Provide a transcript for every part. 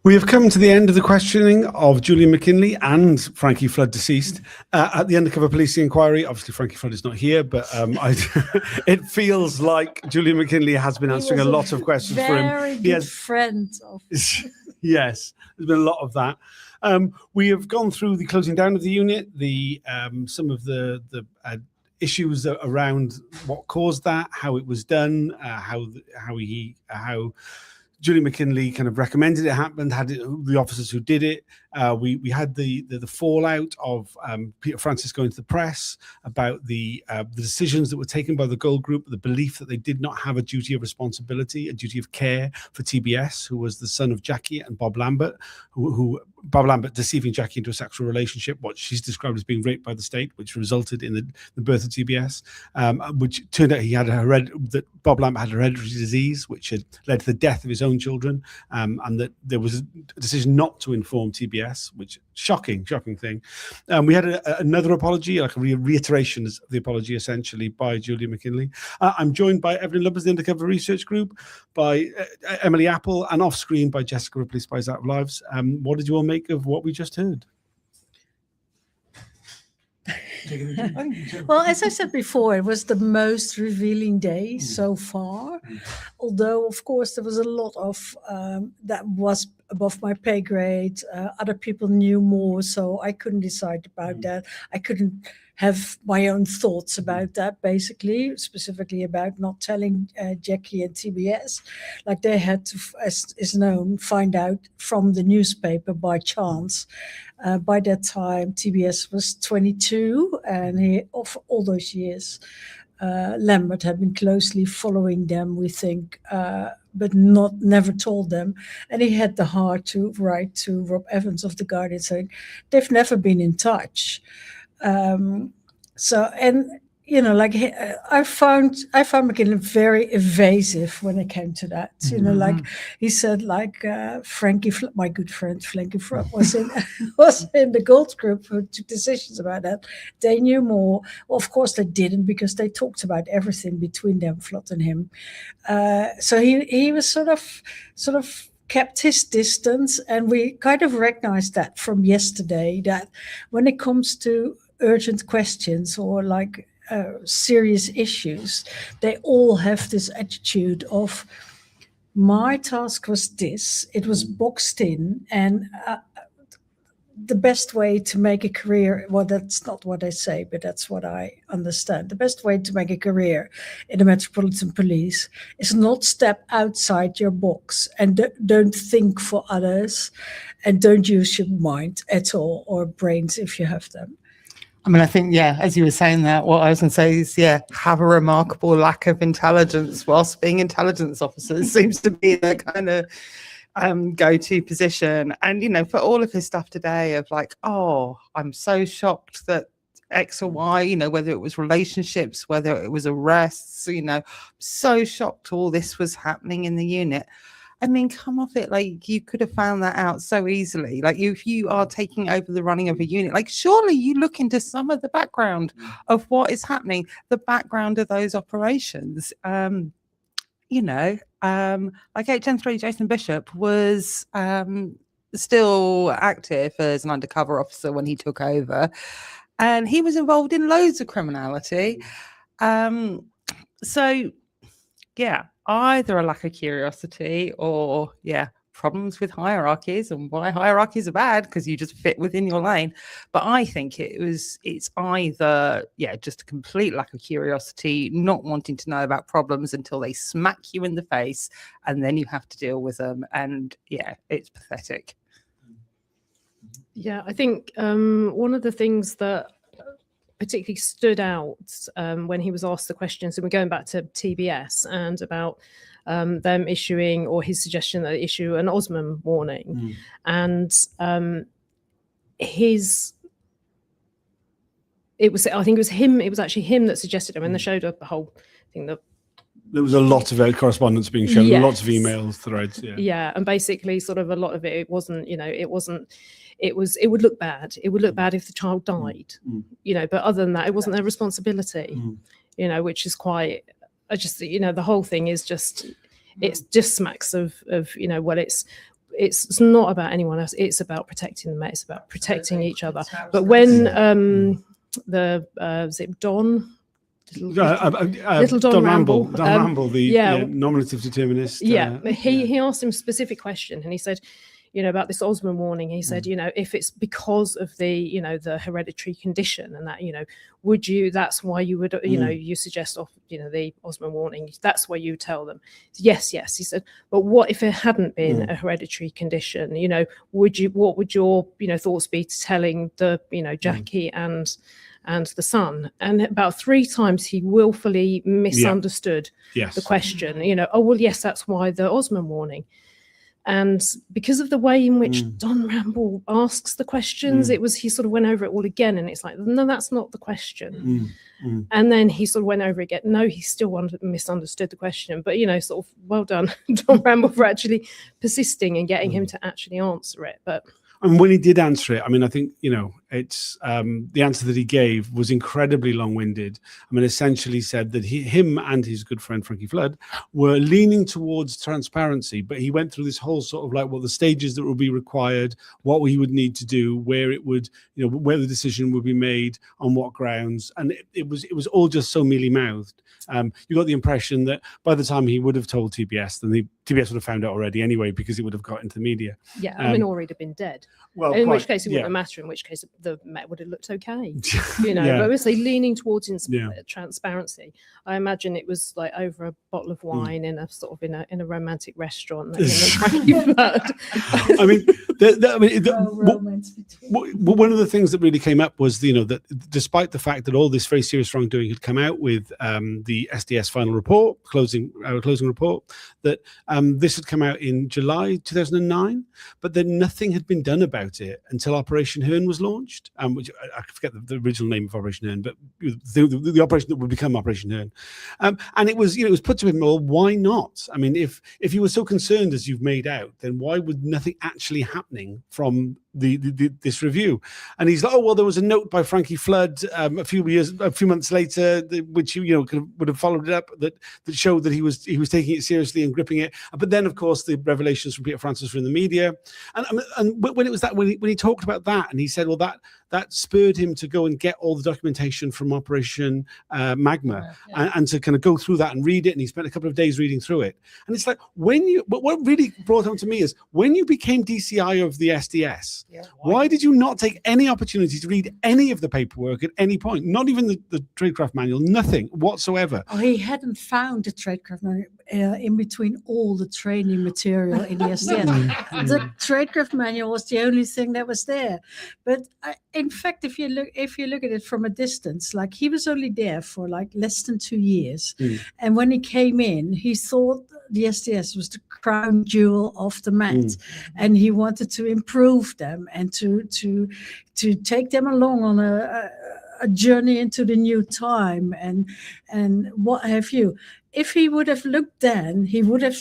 We have come to the end of the questioning of Julian McKinney and Frankie Flood, deceased, at the undercover police inquiry. Obviously, Frankie Flood is not here, but it feels like Julian McKinney has been answering a lot of questions for him. Very good friend of. Yes, there's been a lot of that. We have gone through the closing down of the unit, some of the issues around what caused that, how it was done, how Julian McKinney kind of recommended it happened, the officers who did it. We had the fallout of Peter Francis going to the press about the decisions that were taken by the Gold Group, the belief that they did not have a duty of responsibility, a duty of care for TBS, who was the son of Jackie and Bob Lambert, who Bob Lambert deceiving Jackie into a sexual relationship, what she's described as being raped by the state, which resulted in the birth of TBS, which turned out that Bob Lambert had hereditary disease, which had led to the death of his own children, and that there was a decision not to inform TBS, which shocking thing. We had another apology, like a reiteration of the apology, essentially, by Julian McKinney. I'm joined by Evelyn Lubbers, the Undercover Research Group, by Emily Apple, and off screen by Jessica Ripley, Spies Out of Lives. What did you all make of what we just heard? Well, as I said before, it was the most revealing day so far. Although, of course, there was a lot of that was above my pay grade. Other people knew more, so I couldn't decide about that. I couldn't have my own thoughts about that, basically, specifically about not telling Jackie and TBS. Like they had to, as is known, find out from the newspaper by chance. By that time, TBS was 22, and of all those years, Lambert had been closely following them, we think, but never told them. And he had the heart to write to Rob Evans of The Guardian saying, they've never been in touch. I found McKinney very evasive when it came to that. He said, Frankie, my good friend Frankie Flood was in the Gold Group who took decisions about that. They knew more. Well, of course they didn't, because they talked about everything between them, Flood and him. So he was sort of kept his distance, and we kind of recognized that from yesterday, that when it comes to urgent questions or serious issues, they all have this attitude of, my task was this, it was boxed in, and the best way to make a career, well, that's not what I say, but that's what I understand. The best way to make a career in the Metropolitan Police is not step outside your box and don't think for others, and don't use your mind at all, or brains if you have them. I mean, I think, as you were saying that, what I was going to say is, have a remarkable lack of intelligence whilst being intelligence officers seems to be the kind of go-to position. And, for all of his stuff today of I'm so shocked that X or Y, whether it was relationships, whether it was arrests, so shocked all this was happening in the unit. I mean, come off it. You could have found that out so easily. If you are taking over the running of a unit, surely you look into some of the background of what is happening, the background of those operations. HM3 Jason Bishop was still active as an undercover officer when he took over, and he was involved in loads of criminality. Either a lack of curiosity or, problems with hierarchies, and why hierarchies are bad, because you just fit within your lane. But I think it's either, just a complete lack of curiosity, not wanting to know about problems until they smack you in the face, and then you have to deal with them. And, it's pathetic. Yeah, I think one of the things that particularly stood out when he was asked the questions, and we're going back to TBS and about them issuing, or his suggestion that they issue an Osman warning, and it was actually him that suggested it. I mean, they showed up the whole thing that there was a lot of correspondence being shown, lots of emails, threads. And basically sort of a lot of it wasn't, it would look bad. It would look bad if the child died, but other than that, it wasn't their responsibility, which is quite, the whole thing is just, it's just smacks of, well, it's not about anyone else. It's about protecting the Met. It's about protecting each other. But when is it Don? Little Don Ramble. Don Ramble, the nominative determinist. He asked him a specific question, and he said, about this Osman warning. He said, if it's because of the, the hereditary condition, and that, would you? That's why you would, you suggest off, the Osman warning. That's why you tell them. Yes. He said, but what if it hadn't been a hereditary condition? Would you? What would your, thoughts be to telling the, Jackie and the son? And about 3 times he willfully misunderstood the question. Oh, well, yes, that's why the Osman warning. And because of the way in which Don Ramble asks the questions, he sort of went over it all again. And it's like, no, that's not the question. And then he sort of went over it again. No, he still misunderstood the question. But, sort of well done, Don Ramble, for actually persisting and getting him to actually answer it. But and when he did answer it, I mean, I think, it's the answer that he gave was incredibly long-winded. I mean, essentially said that him and his good friend Frankie Flood were leaning towards transparency, but he went through this whole sort of like, the stages that would be required, what he would need to do, where it would, where the decision would be made, on what grounds, and it was all just so mealy-mouthed. You got the impression that by the time he would have told TBS, then the TBS would have found out already anyway, because it would have got into the media. Yeah, I mean, or he'd have been dead. Well, in which case it wouldn't matter. In which case the Met would have looked okay. But obviously leaning towards transparency. I imagine it was like over a bottle of wine in a sort of in a romantic restaurant. I mean, one of the things that really came up was that despite the fact that all this very serious wrongdoing had come out with the SDS final report, closing report, that this had come out in July 2009, but then nothing had been done about it until Operation Hearn was launched, which I forget the original name of Operation Hearn, but the operation that would become Operation Hearn. And it was put to him, well, why not? I mean, if you were so concerned as you've made out, then why would nothing actually happening from this review? And he's like, oh, well, there was a note by Frankie Flood a few months later, which would have followed it up, that showed that he was taking it seriously and gripping it. But then, of course, the revelations from Peter Francis were in the media, and when it was that, when he talked about that, and he said, well, that spurred him to go and get all the documentation from Operation Magma, and to kind of go through that and read it. And he spent a couple of days reading through it. And it's like, but what really brought home to me is when you became DCI of the SDS, why did you not take any opportunity to read any of the paperwork at any point? Not even the tradecraft manual, nothing whatsoever. Oh, he hadn't found the tradecraft manual in between all the training material in the SDS. The tradecraft manual was the only thing that was there. But in fact, if you look at it from a distance, like he was only there for like less than 2 years, and when he came in, he thought the SDS was the crown jewel of the Met, and he wanted to improve them and to take them along on a journey into the new time and what have you. If he would have looked then, he would have.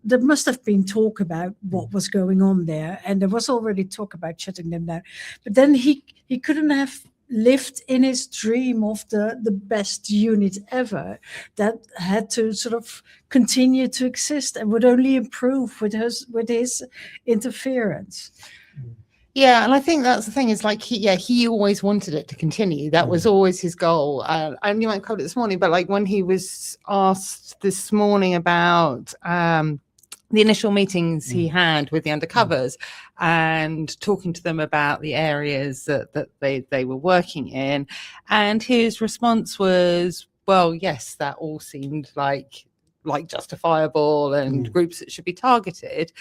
There must have been talk about what was going on there, and there was already talk about shutting them down. But then he couldn't have lived in his dream of the best unit ever that had to sort of continue to exist and would only improve with his interference. Yeah, and I think that's the thing, is like he always wanted it to continue. That was always his goal. And you might cover it this morning, but like when he was asked this morning about the initial meetings he had with the undercovers and talking to them about the areas that they were working in, and his response was, well, yes, that all seemed like justifiable and groups that should be targeted.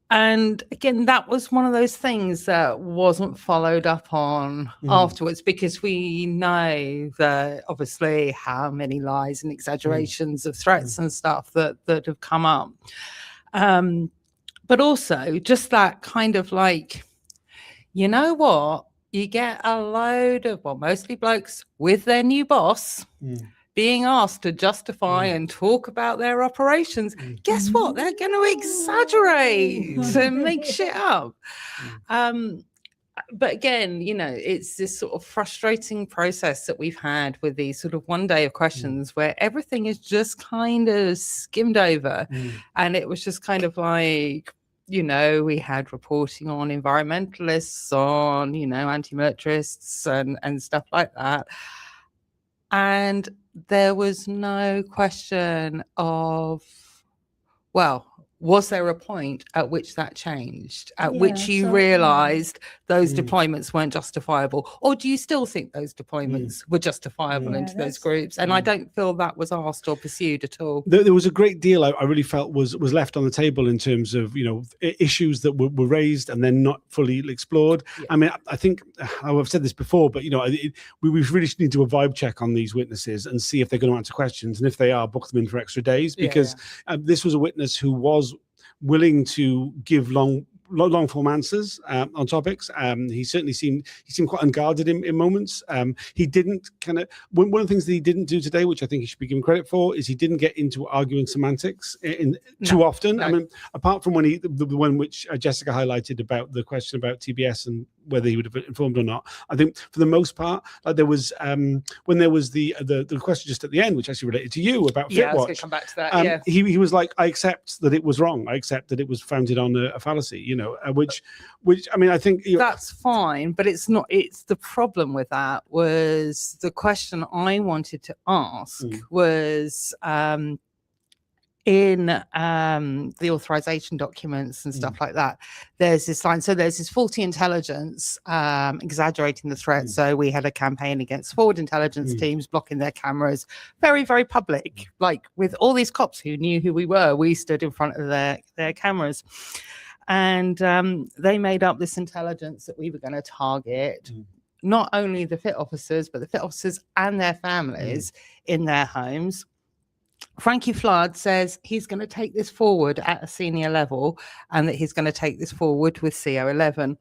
And again, that was one of those things that wasn't followed up on afterwards, because we know that obviously how many lies and exaggerations of threats and stuff that have come up. But also just that kind of like, you know what, you get a load of, well, mostly blokes with their new boss being asked to justify and talk about their operations. Guess what? They're going to exaggerate and make shit up. But again, it's this sort of frustrating process that we've had with these sort of one day of questions where everything is just kind of skimmed over. And it was just kind of like, you know, we had reporting on environmentalists, on, you know, anti-militarists and stuff like that. And there was no question of, well, was there a point at which that changed, at which you realized those deployments weren't justifiable? Or do you still think those deployments were justifiable into those groups? And I don't feel that was asked or pursued at all. There was a great deal I really felt was left on the table in terms of, you know, issues that were raised and then not fully explored. Yeah. I mean, I think I've said this before, but, you know, we really need to do a vibe check on these witnesses and see if they're going to answer questions. And if they are, book them in for extra days, because this was a witness who was willing to give long form answers on topics. He certainly seemed quite unguarded in moments. He didn't kind of, one of the things that he didn't do today, which I think he should be given credit for, is he didn't get into arguing semantics too often. No. I mean, apart from when the one which Jessica highlighted about the question about TBS and whether he would have been informed or not, I think for the most part, like there was when there was the question just at the end, which actually related to you about FitWatch. I was going to come back to that. He was like, I accept that it was wrong. I accept that it was founded on a fallacy. You know, which I mean, I think that's fine, but it's not. It's the problem with that was the question I wanted to ask was in the authorization documents and stuff like that. There's this line. So there's this faulty intelligence exaggerating the threat. So we had a campaign against forward intelligence teams blocking their cameras, very, very public, like with all these cops who knew who we were. We stood in front of their cameras. And they made up this intelligence that we were going to target not only the FIT officers, but the FIT officers and their families in their homes. Frankie Flood says he's going to take this forward at a senior level and that he's going to take this forward with CO11.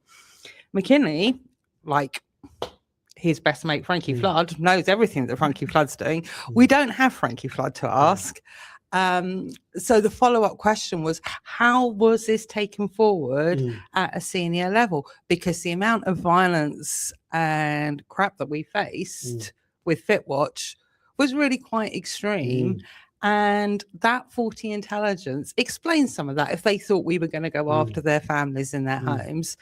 McKinney, like his best mate Frankie Flood, knows everything that Frankie Flood's doing. We don't have Frankie Flood to ask. So the follow-up question was, how was this taken forward at a senior level? Because the amount of violence and crap that we faced with FitWatch was really quite extreme. And that faulty intelligence explains some of that if they thought we were going to go after their families in their homes.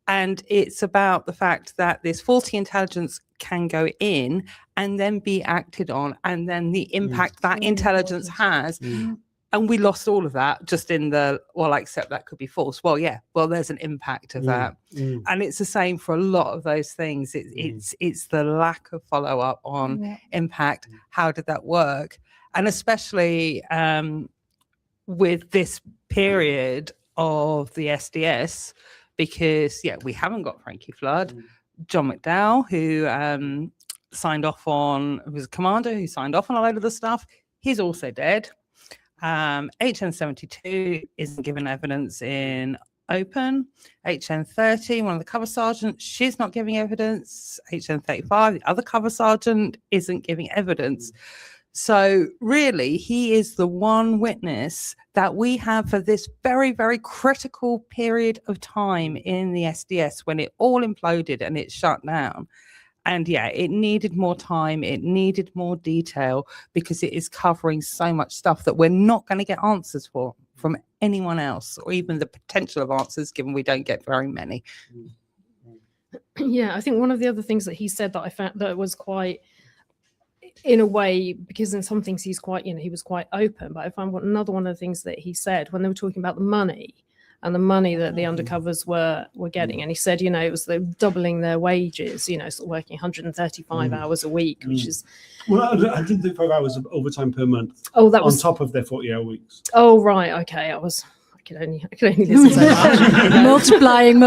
And it's about the fact that this faulty intelligence can go in and then be acted on, and then the impact that intelligence has. And we lost all of that just in the, well, I accept that could be false. Well, yeah, well, there's an impact of that. And it's the same for a lot of those things. It's the lack of follow-up on impact. How did that work? And especially with this period of the SDS, because, we haven't got Frankie Flood. John McDowell, who signed off on, was a commander who signed off on a load of the stuff. He's also dead. HN72 isn't given evidence in open. HN30, one of the cover sergeants, she's not giving evidence. HN35, the other cover sergeant, isn't giving evidence. So really, he is the one witness that we have for this very, very critical period of time in the SDS when it all imploded and it shut down. And it needed more time. It needed more detail because it is covering so much stuff that we're not going to get answers for from anyone else, or even the potential of answers, given we don't get very many. I think one of the other things that he said that I found that was quite, in a way, because in some things he's quite, he was quite open, but I found another one of the things that he said when they were talking about the money and the money that the undercovers were getting. And he said, it was doubling their wages, sort of working 135 hours a week, which is... Well, 135 hours of overtime per month. Oh, that was... on top of their 40-hour weeks. Oh, right. Okay. I could only listen so much. multiplying.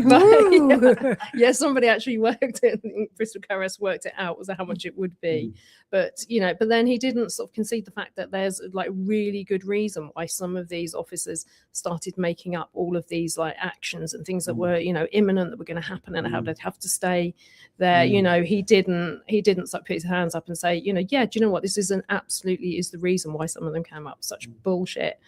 But, somebody actually worked it. Bristol Caress worked it out was how much it would be. But but then he didn't sort of concede the fact that there's like really good reason why some of these officers started making up all of these like actions and things that were imminent, that were going to happen, and how they'd have to stay there. He didn't put his hands up and say, do you know what, this is absolutely is the reason why some of them came up. Such bullshit.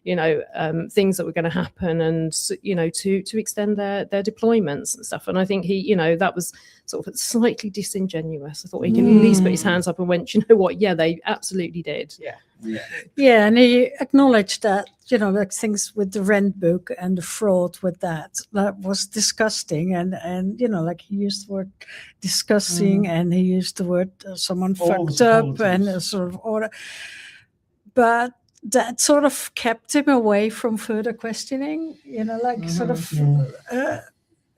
things that were going to happen, and to extend their deployments and stuff. And I think he, that was sort of slightly disingenuous. I thought he could at least put his hands up and went, you know what? Yeah, they absolutely did. Yeah, and he acknowledged that, like things with the rent book and the fraud with that was disgusting. And like he used the word disgusting, and he used the word someone fucked up and a sort of order. But that sort of kept him away from further questioning, sort of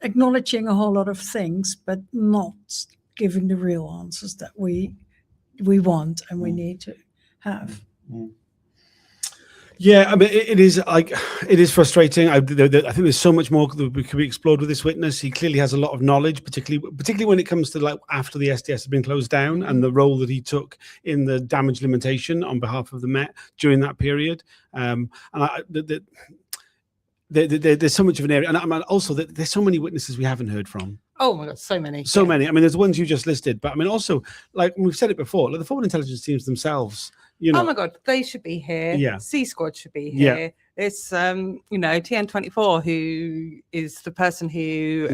acknowledging a whole lot of things, but not giving the real answers that we want and we need to have. Yeah, I mean, it is frustrating. I think there's so much more that could be explored with this witness. He clearly has a lot of knowledge, particularly when it comes to like after the SDS has been closed down and the role that he took in the damage limitation on behalf of the Met during that period. There's so much of an area, and also there's so many witnesses we haven't heard from. Oh my God, so many. So many. I mean, there's the ones you just listed, but I mean, also, like we've said it before, like the foreign intelligence teams themselves, oh my God, they should be here. Yeah. C Squad should be here. Yeah. It's TN24, who is the person who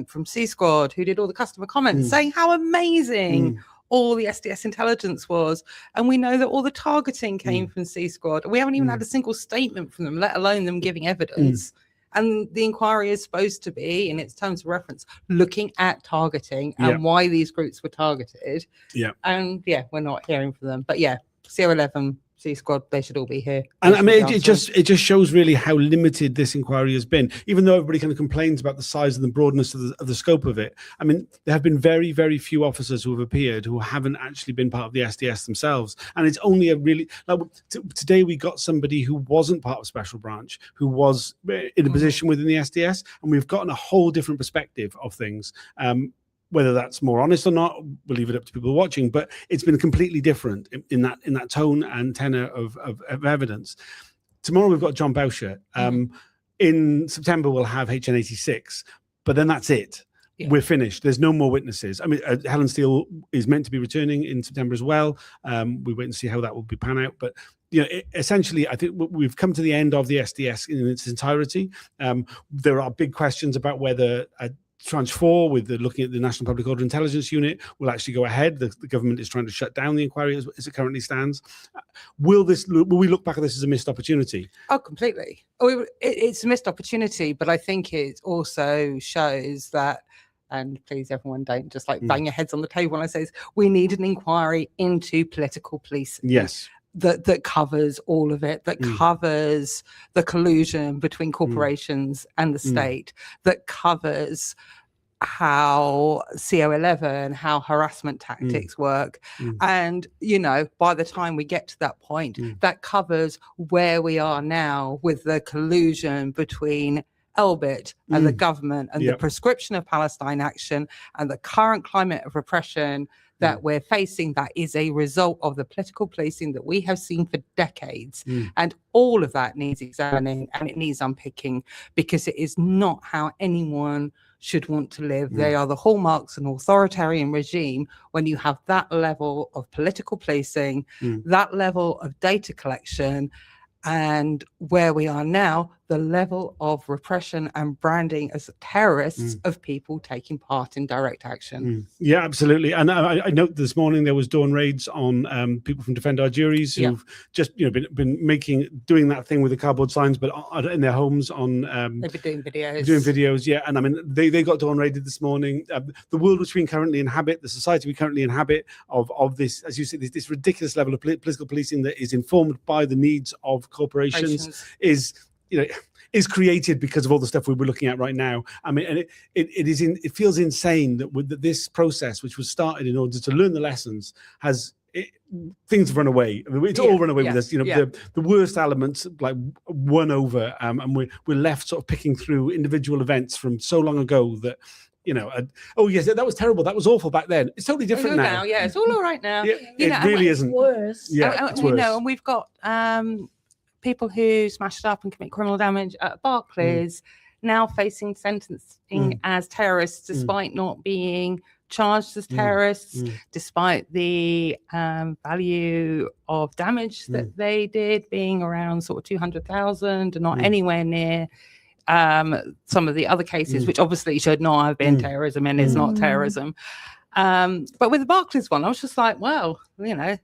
from C Squad who did all the customer comments saying how amazing all the SDS intelligence was. And we know that all the targeting came from C Squad. We haven't even had a single statement from them, let alone them giving evidence. And the inquiry is supposed to be, in its terms of reference, looking at targeting and why these groups were targeted. Yeah. And we're not hearing from them. But CO11, C Squad, they should all be here. And I mean, it just shows really how limited this inquiry has been. Even though everybody kind of complains about the size and the broadness of the scope of it, I mean, there have been very, very few officers who have appeared who haven't actually been part of the SDS themselves. And it's only a really today we got somebody who wasn't part of Special Branch, who was in a position within the SDS, and we've gotten a whole different perspective of things. Whether that's more honest or not, we'll leave it up to people watching. But it's been completely different in that tone and tenor of evidence. Tomorrow we've got John Boucher. In September we'll have HN86, but then that's it. Yeah. We're finished. There's no more witnesses. I mean, Helen Steele is meant to be returning in September as well. We wait and see how that will be pan out. But essentially, I think we've come to the end of the SDS in its entirety. There are big questions about whether Tranche 4, with looking at the National Public Order Intelligence Unit, will actually go ahead. The government is trying to shut down the inquiry as it currently stands. Will we look back at this as a missed opportunity? Oh, completely. It's a missed opportunity, but I think it also shows that, and please everyone don't just bang your heads on the table when I say this, we need an inquiry into political policing. Yes. That covers all of it, that covers the collusion between corporations and the state, that covers how CO11, how harassment tactics work. And, by the time we get to that point, that covers where we are now with the collusion between Elbit and the government and the prescription of Palestine action and the current climate of repression that we're facing, that is a result of the political policing that we have seen for decades. And all of that needs examining and it needs unpicking, because it is not how anyone should want to live. They are the hallmarks of an authoritarian regime when you have that level of political policing, that level of data collection, and where we are now, the level of repression and branding as terrorists of people taking part in direct action. Yeah, absolutely. And I note this morning there was dawn raids on people from Defend Our Juries who've just been doing that thing with the cardboard signs, but in their homes on they've been doing videos. And I mean they got dawn raided this morning. The world which we currently inhabit, the society we currently inhabit of this, as you said, this ridiculous level of political policing that is informed by the needs of corporations is created because of all the stuff we were looking at right now. I mean, and it feels insane that this process, which was started in order to learn the lessons, things have run away. I mean, it's all run away with us. The worst elements won over, and we're left sort of picking through individual events from so long ago that. Oh yes, that was terrible. That was awful back then. It's totally different now. Yeah, it's all right now. It really isn't. Worse. Yeah, it's worse. And we've got people who smashed up and commit criminal damage at Barclays now facing sentencing as terrorists, despite not being charged as terrorists, despite the value of damage that they did being around sort of 200,000 and not anywhere near some of the other cases, which obviously should not have been terrorism and is not terrorism. But with the Barclays one, I was just like, well, you know,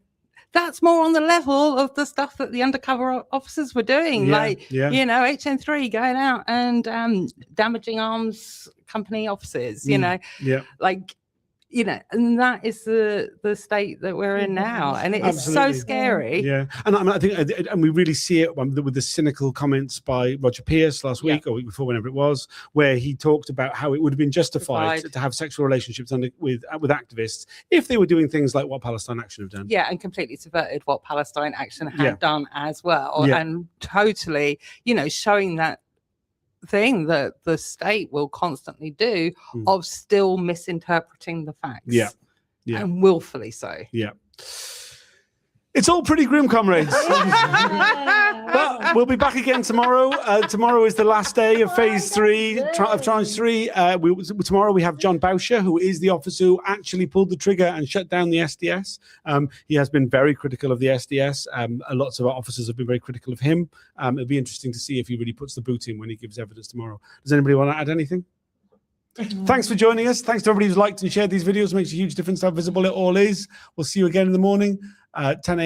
that's more on the level of the stuff that the undercover officers were doing, you know, HN3 going out and damaging arms company offices, you know, like, you know, and that is the state that we're in now, and it is so scary. Yeah, and I think, and we really see it with the cynical comments by Roger Pierce last week or week before, whenever it was, where he talked about how it would have been justified to have sexual relationships with activists if they were doing things like what Palestine Action have done. Yeah, and completely subverted what Palestine Action had done as well, and totally, you know, showing that thing that the state will constantly do of still misinterpreting the facts, and willfully so. It's all pretty grim, comrades. But we'll be back again tomorrow. Tomorrow is the last day of phase 3 of tranche 3. Tomorrow we have John Bauscher, who is the officer who actually pulled the trigger and shut down the SDS. He has been very critical of the SDS. Lots of our officers have been very critical of him. It'll be interesting to see if he really puts the boot in when he gives evidence tomorrow. Does anybody want to add anything? Thanks for joining us. Thanks to everybody who's liked and shared these videos. It makes a huge difference how visible it all is. We'll see you again in the morning, 10 a.m.